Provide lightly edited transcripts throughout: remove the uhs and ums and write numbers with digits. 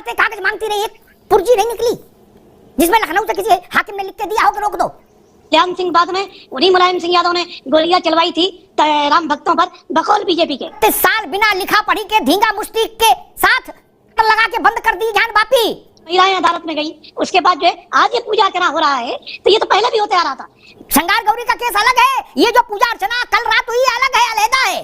बातें कागज मांगती रही, एक पुर्जी नहीं निकली जिसमें लखनऊ से किसी हाकिम ने लिख के दिया हो कि रोक दो। कल्याण सिंह बाद में उन्हीं मुलायम सिंह यादव ने गोलियां चलवाई थी राम भक्तों पर बकौल बीजेपी के। 30 साल बिना लिखा पढ़ी के धींगा मुश्ती के साथ लगा के बंद कर दी जान बापी। महिलाएं अदालत में गई, उसके बाद जो है आज ये पूजा अर्चना हो रहा है, तो ये तो पहले भी होते आ रहा था। श्रृंगार गौरी का केस अलग है, ये जो पूजा अर्चना कल रात हुई अलग है, अलहदा है।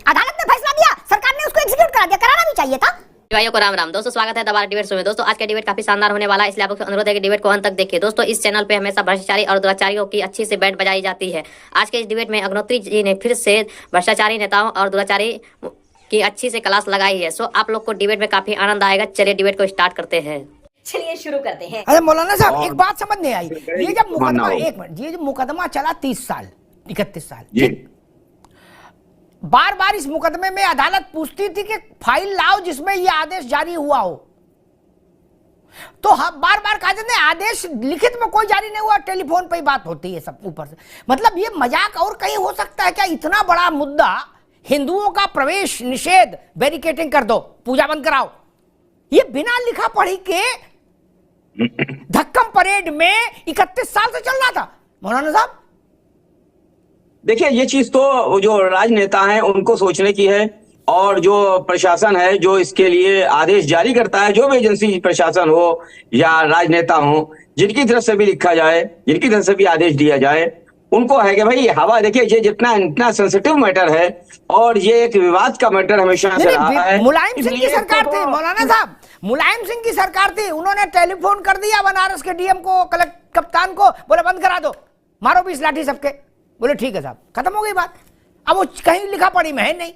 अदालत ने फैसला दिया, सरकार ने उसको एग्जीक्यूट करा दिया, कराना भी चाहिए था। भाइयों को राम राम। दोस्तों स्वागत है दोबारा डिबेट शो में। दोस्तों आज का डिबेट काफी शानदार होने वाला है, इसलिए आपको अनुरोध है कि डिबेट को अंत तक देखिए। दोस्तों इस चैनल पे हमेशा भ्रष्टाचारी और दुराचारियों की अच्छी से बैंड बजाई जाती है। आज के इस डिबेट में अग्निहोत्री जी ने फिर से भ्रष्टाचारी नेताओं और दुराचारी की अच्छी से क्लास लगाई है। सो आप लोग को डिबेट में काफी आनंद आएगा। चलिए डिबेट को स्टार्ट करते हैं। चलिए शुरू करते हैं। अरे मौलाना साहब एक बात समझ नहीं आई, ये जब मुकदमा, एक मिनट, ये जो मुकदमा चला 30 साल 31 साल, बार बार इस मुकदमे में अदालत पूछती थी कि फाइल लाओ जिसमें ये आदेश जारी हुआ हो, तो बार बार कहा जाता है आदेश लिखित में कोई जारी नहीं हुआ, टेलीफोन पे ही बात होती है सब ऊपर से। मतलब ये मजाक और कहीं हो सकता है क्या? इतना बड़ा मुद्दा, हिंदुओं का प्रवेश निषेध, बैरिकेडिंग कर दो, पूजा बंद कराओ, ये बिना लिखा पढ़ी के धक्कम परेड में 31 साल से चल रहा था। मौलाना साहब देखिए, ये चीज तो जो राजनेता हैं उनको सोचने की है, और जो प्रशासन है जो इसके लिए आदेश जारी करता है, जो भी एजेंसी प्रशासन हो या राजनेता हो, जिनकी तरफ से भी लिखा जाए, जिनकी तरफ से भी आदेश दिया जाए, उनको है कि भाई हवा, देखिए ये इतना सेंसिटिव मैटर है और ये एक विवाद का मैटर हमेशा से रहा है। मुलायम सिंह की सरकार थी मौलाना साहब, मुलायम सिंह की सरकार थी, उन्होंने टेलीफोन कर दिया बनारस के डीएम को, कप्तान को, बोले बंद करा दो, मारो 20 लाठी सबके, बोले ठीक है साहब, खत्म हो गई बात। अब वो कहीं लिखा पढ़ी में है नहीं।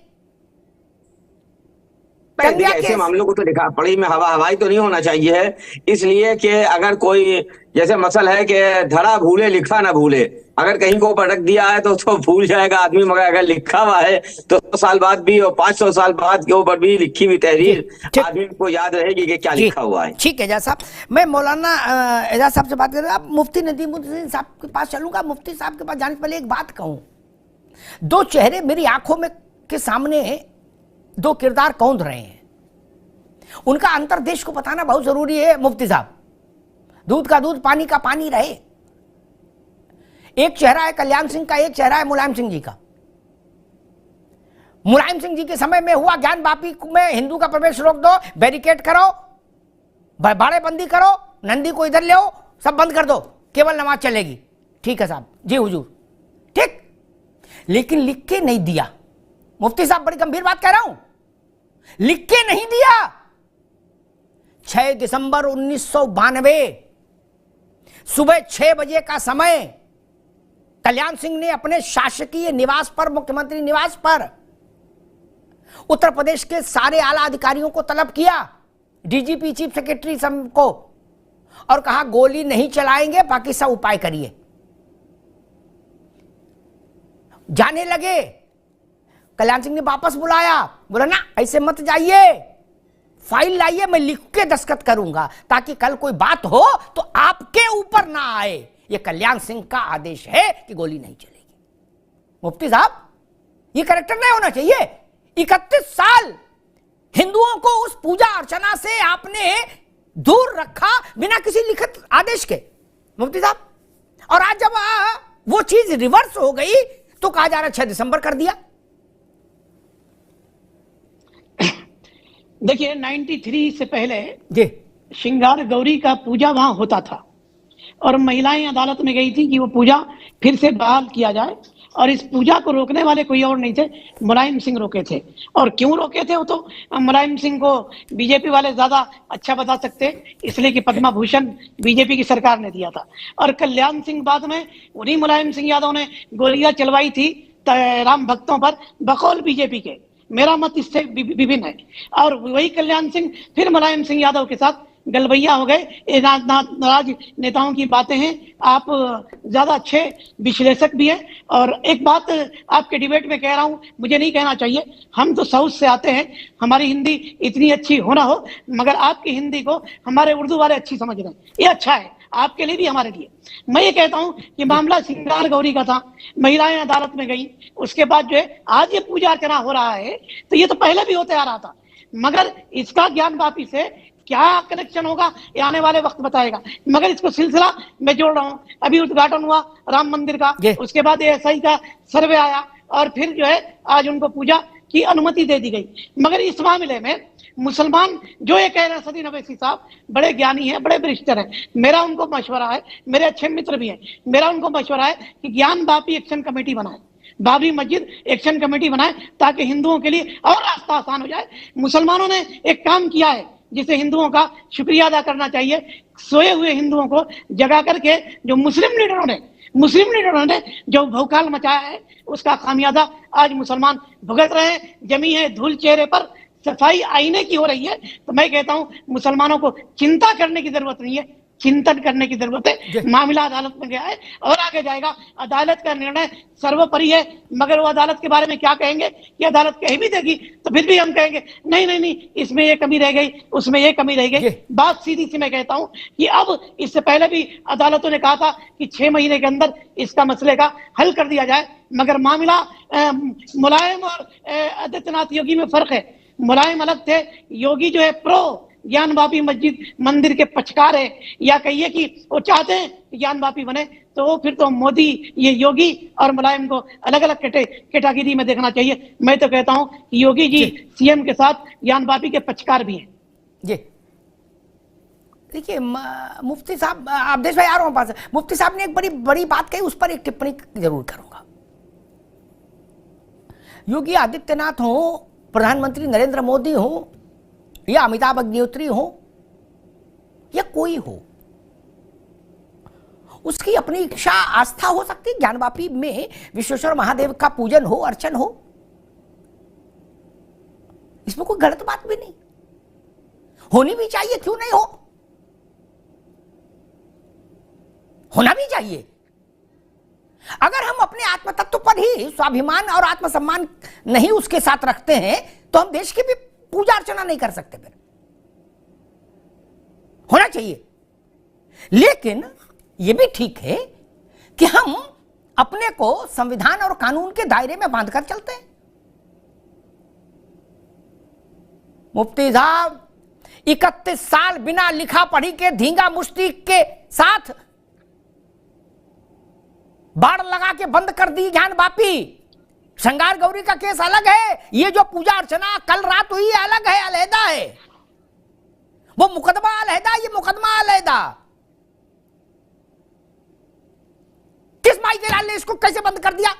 ऐसे मामलों को तो लिखा पढ़ी में हवाई तो नहीं होना चाहिए है, इसलिए कि अगर कोई जैसे मसल है कि धरा भूले लिखा ना भूले, अगर कहीं को पटक दिया है तो भूल जाएगा आदमी, मगर अगर लिखा हुआ है तो 100 साल बाद भी और 500 साल बाद के ऊपर भी लिखी हुई तहरीर आदमी को याद रहेगी कि क्या लिखा हुआ है। ठीक है एजाज साहब, मैं मौलाना एजाज साहब से बात कर रहा हूँ। मुफ्ती नदीमुद्दीन साहब के पास चलूंगा। मुफ्ती साहब के पास जाने से पहले एक बात कहूँ, दो चेहरे मेरी आंखों में के सामने, दो किरदार कौंध रहे हैं, उनका अंतर देश को बताना बहुत जरूरी है। मुफ्ती साहब, दूध का दूध पानी का पानी रहे। एक चेहरा है कल्याण सिंह का, एक चेहरा है मुलायम सिंह जी का। मुलायम सिंह जी के समय में हुआ ज्ञान वापी में हिंदू का प्रवेश रोक दो, बैरिकेड करो, बाड़ेबंदी करो, नंदी को इधर ले आओ, सब बंद कर दो, केवल नमाज चलेगी। ठीक है साहब जी हुजूर, ठीक, लेकिन लिख के नहीं दिया। मुफ्ती साहब बड़ी गंभीर बात कह रहा हूं, लिख के नहीं दिया। 6 दिसंबर 1992 सुबह 6 बजे का समय कल्याण सिंह ने अपने शासकीय निवास पर, मुख्यमंत्री निवास पर, उत्तर प्रदेश के सारे आला अधिकारियों को तलब किया, डीजीपी चीफ सेक्रेटरी सब को, और कहा गोली नहीं चलाएंगे, बाकी सब उपाय करिए। जाने लगे, कल्याण सिंह ने वापस बुलाया, बोला ना ऐसे मत जाइए, फाइल लाइए, मैं लिख के दस्तखत करूंगा ताकि कल कोई बात हो तो आपके ऊपर ना आए। ये कल्याण सिंह का आदेश है कि गोली नहीं चलेगी। मुफ्ती साहब, ये करेक्टर नहीं होना चाहिए। 31 साल हिंदुओं को उस पूजा अर्चना से आपने दूर रखा बिना किसी लिखित आदेश के, मुफ्ती साहब, और आज जब वो चीज रिवर्स हो गई तो कहा जा रहा 6 दिसंबर कर दिया। देखिए 93 से पहले जी श्रृंगार गौरी का पूजा वहां होता था और महिलाएं अदालत में गई थी कि वो पूजा फिर से बहाल किया जाए, और इस पूजा को रोकने वाले कोई और नहीं थे, मुलायम सिंह रोके थे। और क्यों रोके थे वो तो मुलायम सिंह को बीजेपी वाले ज्यादा अच्छा बता सकते, इसलिए कि पद्मा भूषण बीजेपी की सरकार ने दिया था। और कल्याण सिंह बाद में उन्हीं मुलायम सिंह यादव ने गोलियां चलवाई थी राम भक्तों पर बकौल बीजेपी के। मेरा मत इससे विभिन्न है। और वही कल्याण सिंह फिर मुलायम सिंह यादव के साथ गलबैया हो गए। नाराज नेताओं की बातें हैं, आप ज्यादा अच्छे विश्लेषक भी हैं। और एक बात आपके डिबेट में कह रहा हूं, मुझे नहीं कहना चाहिए, हम तो साउथ से आते हैं, हमारी हिंदी इतनी अच्छी हो ना हो, मगर आपकी हिंदी को हमारे उर्दू वाले अच्छी समझ रहे हैं, ये अच्छा है आपके लिए भी हमारे लिए। मैं ये कहता हूं कि मामला श्रृंगार गौरी का था, महिलाएं अदालत में गई, उसके बाद जो है आज ये पूजा अर्चना हो रहा है, तो ये तो पहले भी होते आ रहा था, मगर इसका ज्ञान वापी से क्या कनेक्शन होगा ये आने वाले वक्त बताएगा, मगर इसको सिलसिला मैं जोड़ रहा हूँ। अभी उद्घाटन हुआ राम मंदिर का, उसके बाद एएसआई का सर्वे आया और फिर जो है आज उनको पूजा की अनुमति दे दी गई। मगर इस मामले में मुसलमान जो ये कह रहे हैं सदीन अवैसी साहब बड़े ज्ञानी हैं, बड़े वरिष्ठ हैं, मेरा उनको मशवरा है, मेरे अच्छे मित्र भी हैं, मेरा उनको मशवरा है कि ज्ञान वापी एक्शन कमेटी बनाए, बाबरी मस्जिद एक्शन कमेटी बनाए, ताकि हिंदुओं के लिए और रास्ता आसान हो जाए। मुसलमानों ने एक काम किया है जिसे हिंदुओं का शुक्रिया अदा करना चाहिए, सोए हुए हिंदुओं को जगा करके जो मुस्लिम लीडरों ने जो भौकाल मचाया है उसका खामियाजा आज मुसलमान भुगत रहे हैं। जमी है धूल चेहरे पर, सफाई आईने की हो रही है। तो मैं कहता हूं मुसलमानों को चिंता करने की जरूरत नहीं है, चिंतन करने की जरूरत है। मामला अदालत में गया है और आगे जाएगा, अदालत का निर्णय सर्वोपरि है। मगर वो अदालत के बारे में क्या कहेंगे कि अदालत कह भी देगी तो फिर भी हम कहेंगे नहीं, इसमें ये कमी रह गई, उसमें ये कमी रह गई। बात सीधी सी मैं कहता हूं कि अब इससे पहले भी अदालतों ने कहा था कि 6 महीने के अंदर इसका मसले का हल कर दिया जाए। मगर मामला मुलायम और आदित्यनाथ योगी में फर्क है। मुलायम अलग थे, योगी जो है प्रो ज्ञान वापी मस्जिद मंदिर के पक्षकार है, या कहिए कि वो चाहते हैं कि ज्ञान वापी बने, तो वो फिर तो मोदी, ये योगी और मुलायम को अलग अलग कैटेगरी में देखना चाहिए। मैं तो कहता हूं कि योगी जी सीएम के साथ ज्ञान वापी के पक्षकार भी हैं। जी देखिए मुफ्ती साहब, अवधेश भाई आ रहा हूं पास। मुफ्ती साहब ने एक बड़ी बड़ी बात कही, उस पर एक टिप्पणी जरूर करूंगा। योगी आदित्यनाथ हो, प्रधानमंत्री नरेंद्र मोदी हो, या अमिताभ अग्निहोत्री हो, या कोई हो, उसकी अपनी इच्छा आस्था हो सकती है ज्ञानवापी में विश्वेश्वर महादेव का पूजन हो, अर्चन हो, इसमें कोई गलत बात भी नहीं, होनी भी चाहिए, क्यों नहीं हो, होना भी चाहिए। अगर हम अपने आत्म तत्व पर ही स्वाभिमान और आत्मसम्मान नहीं उसके साथ रखते हैं तो हम देश की भी पूजा अर्चना नहीं कर सकते। फिर होना चाहिए, लेकिन यह भी ठीक है कि हम अपने को संविधान और कानून के दायरे में बांधकर चलते हैं। मुफ्ती साहब 31 साल बिना लिखा पढ़ी के धींगा मुश्ती के साथ बाड़ लगा के बंद कर दी ज्ञान वापी। श्रृंगार गौरी का केस अलग है, ये जो पूजा अर्चना कल रात हुई अलग है, अलहदा है। वो मुकदमा अलहदा, ये मुकदमा अलहदा। किस माई के लाल ने इसको कैसे बंद कर दिया?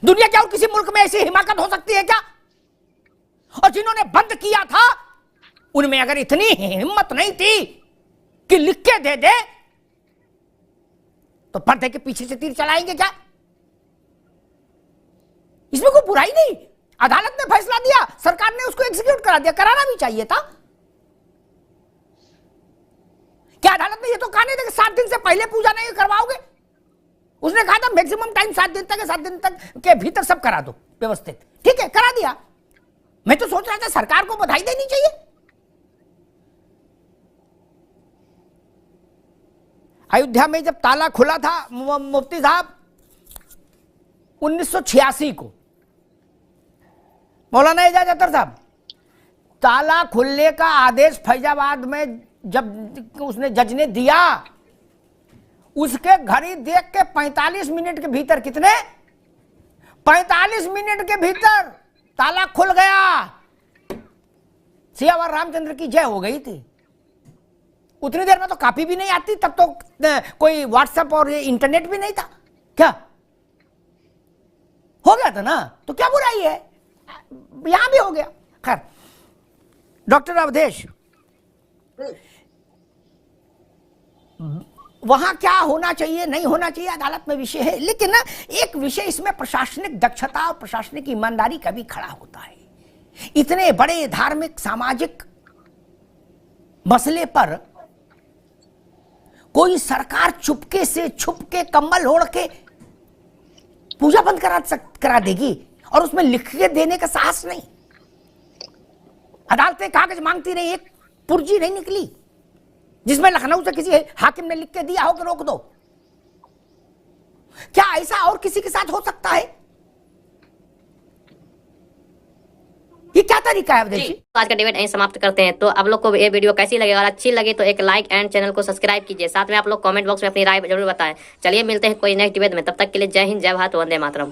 दुनिया के और किसी मुल्क में ऐसी हिमाकत हो सकती है क्या? और जिन्होंने बंद किया था उनमें अगर इतनी हिम्मत नहीं थी कि लिख के दे दे तो पर्दे के पीछे से तीर चलाएंगे क्या? इसमें कोई बुराई नहीं। अदालत ने फैसला दिया, सरकार ने उसको एग्जीक्यूट करा दिया, कराना भी चाहिए था। क्या अदालत ने ये तो कहा नहीं था कि 7 दिन से पहले पूजा नहीं करवाओगे? उसने कहा था मैक्सिमम टाइम 7 दिन तक है, 7 दिन तक के भीतर सब करा दो व्यवस्थित। ठीक है, करा दिया। मैं तो सोच रहा था सरकार को बधाई देनी चाहिए। अयोध्या में जब ताला खुला था मुफ्ती साहब 1986 को, मौलाना एजाज अतर साहब, ताला खुलने का आदेश फैजाबाद में जब उसने जज ने दिया, उसके घड़ी देख के 45 मिनट के भीतर, कितने 45 मिनट के भीतर ताला खुल गया। सियावर रामचंद्र की जय हो गई थी। उतनी देर में तो कापी भी नहीं आती, तब तो कोई व्हाट्सएप और इंटरनेट भी नहीं था। क्या हो गया था ना, तो क्या बुराई है, यहां भी हो गया। खैर डॉक्टर अवधेश, वहां क्या होना चाहिए नहीं होना चाहिए अदालत में विषय है, लेकिन ना एक विषय इसमें प्रशासनिक दक्षता और प्रशासनिक ईमानदारी का भी खड़ा होता है। इतने बड़े धार्मिक सामाजिक मसले पर कोई सरकार चुपके से छुप के कम्बल ओढ़ के पूजा बंद करा देगी और उसमें लिख के देने का साहस नहीं। अदालतें कागज मांगती रही, एक पुर्जी नहीं निकली जिसमें लखनऊ से किसी हाकिम ने लिख के दिया हो कि रोक दो। क्या ऐसा और किसी के साथ हो सकता है? ये क्या तरीका है विदेशी? तो आज का डिबेट यहीं समाप्त करते हैं। तो आप लोग को ये वीडियो कैसी लगी, अगर अच्छी लगी तो एक लाइक एंड चैनल को सब्सक्राइब कीजिए। साथ में आप लोग कमेंट बॉक्स में अपनी राय जरूर बताएं। चलिए मिलते हैं कोई नेक्स्ट डिबेट में, तब तक के लिए जय हिंद, जय भारत, वंदे मातरम।